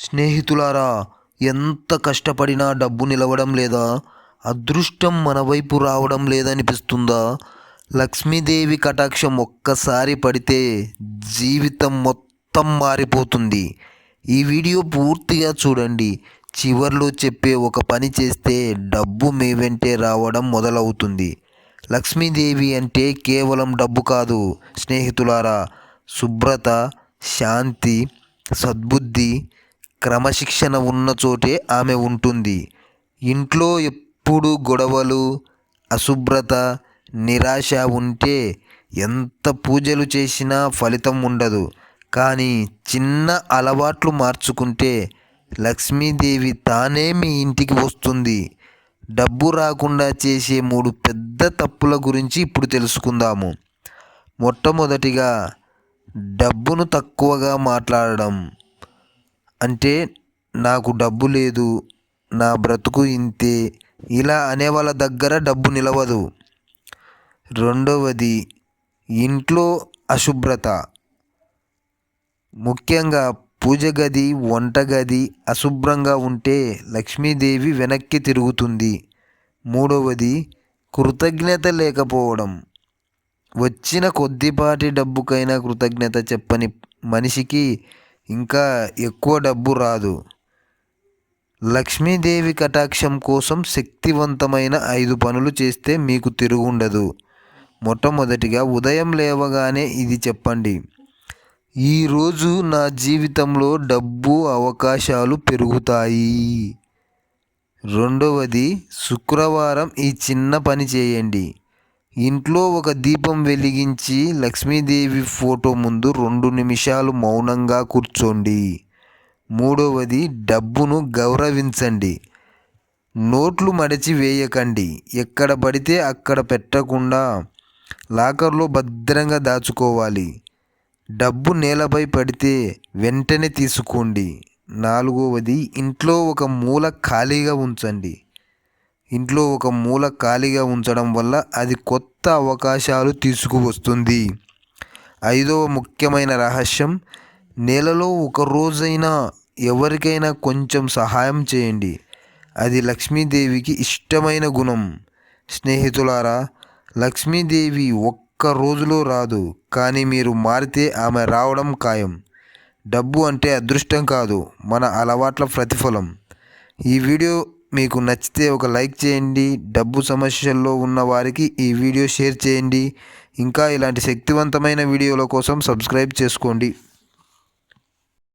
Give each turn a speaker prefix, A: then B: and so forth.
A: స్నేహితులారా, ఎంత కష్టపడినా డబ్బు నిలవడం లేదా? అదృష్టం మన వైపు రావడం లేదనిపిస్తుందా? లక్ష్మీదేవి కటాక్షం ఒక్కసారి పడితే జీవితం మొత్తం మారిపోతుంది. ఈ వీడియో పూర్తిగా చూడండి. చివర్లో చెప్పే ఒక పని చేస్తే డబ్బు మీ వెంటే రావడం మొదలవుతుంది. లక్ష్మీదేవి అంటే కేవలం డబ్బు కాదు స్నేహితులారా, శుభ్రత, శాంతి, సద్బుద్ధి, క్రమశిక్షణ ఉన్న చోటే ఆమె ఉంటుంది. ఇంట్లో ఎప్పుడు గొడవలు, అశుభ్రత, నిరాశ ఉంటే ఎంత పూజలు చేసినా ఫలితం ఉండదు. కానీ చిన్న అలవాట్లు మార్చుకుంటే లక్ష్మీదేవి తానే మీ ఇంటికి వస్తుంది. డబ్బు రాకుండా చేసే 3 పెద్ద తప్పుల గురించి ఇప్పుడు తెలుసుకుందాము. మొట్టమొదటిగా, డబ్బును తక్కువగా మాట్లాడడం. అంటే నాకు డబ్బు లేదు, నా బ్రతుకు ఇంతే, ఇలా అనేవాళ్ళ దగ్గర డబ్బు నిలవదు. రెండవది, ఇంట్లో అశుభ్రత. ముఖ్యంగా పూజ గది, వంటగది అశుభ్రంగా ఉంటే లక్ష్మీదేవి వెనక్కి తిరుగుతుంది. మూడవది, కృతజ్ఞత లేకపోవడం. వచ్చిన కొద్దిపాటి డబ్బుకైనా కృతజ్ఞత చెప్పని మనిషికి ఇంకా ఎక్కువ డబ్బు రాదు. లక్ష్మీదేవి కటాక్షం కోసం శక్తివంతమైన 5 పనులు చేస్తే మీకు తిరుగుండదు. మొట్టమొదటిగా, ఉదయం లేవగానే ఇది చెప్పండి: ఈరోజు నా జీవితంలో డబ్బు అవకాశాలు పెరుగుతాయి. రెండవది, శుక్రవారం ఈ చిన్న పని చేయండి. ఇంట్లో ఒక దీపం వెలిగించి లక్ష్మీదేవి ఫోటో ముందు 2 నిమిషాలు మౌనంగా కూర్చోండి. మూడవది, డబ్బును గౌరవించండి. నోట్లు మడిచి వేయకండి. ఎక్కడ పడితే అక్కడ పెట్టకుండా లాకర్లో భద్రంగా దాచుకోవాలి. డబ్బు నేలపై పడితే వెంటనే తీసుకోండి. నాలుగవది, ఇంట్లో ఒక మూల ఖాళీగా ఉంచండి. ఇంట్లో ఒక మూల ఖాళీగా ఉంచడం వల్ల అది కొత్త అవకాశాలు తీసుకువస్తుంది. ఐదవ ముఖ్యమైన రహస్యం, నెలలో ఒక రోజైనా ఎవరికైనా కొంచెం సహాయం చేయండి. అది లక్ష్మీదేవికి ఇష్టమైన గుణం. స్నేహితులారా, లక్ష్మీదేవి ఒక్క రోజులో రాదు, కానీ మీరు మారితే ఆమె రావడం ఖాయం. డబ్బు అంటే అదృష్టం కాదు, మన అలవాట్ల ప్రతిఫలం. ఈ వీడియో మీకు నచ్చితే ఒక లైక్ చేయండి. డబ్బు సమస్యల్లో ఉన్న వారికి ఈ వీడియో షేర్ చేయండి. ఇంకా ఇలాంటి శక్తివంతమైన వీడియోల కోసం సబ్స్క్రైబ్ చేసుకోండి.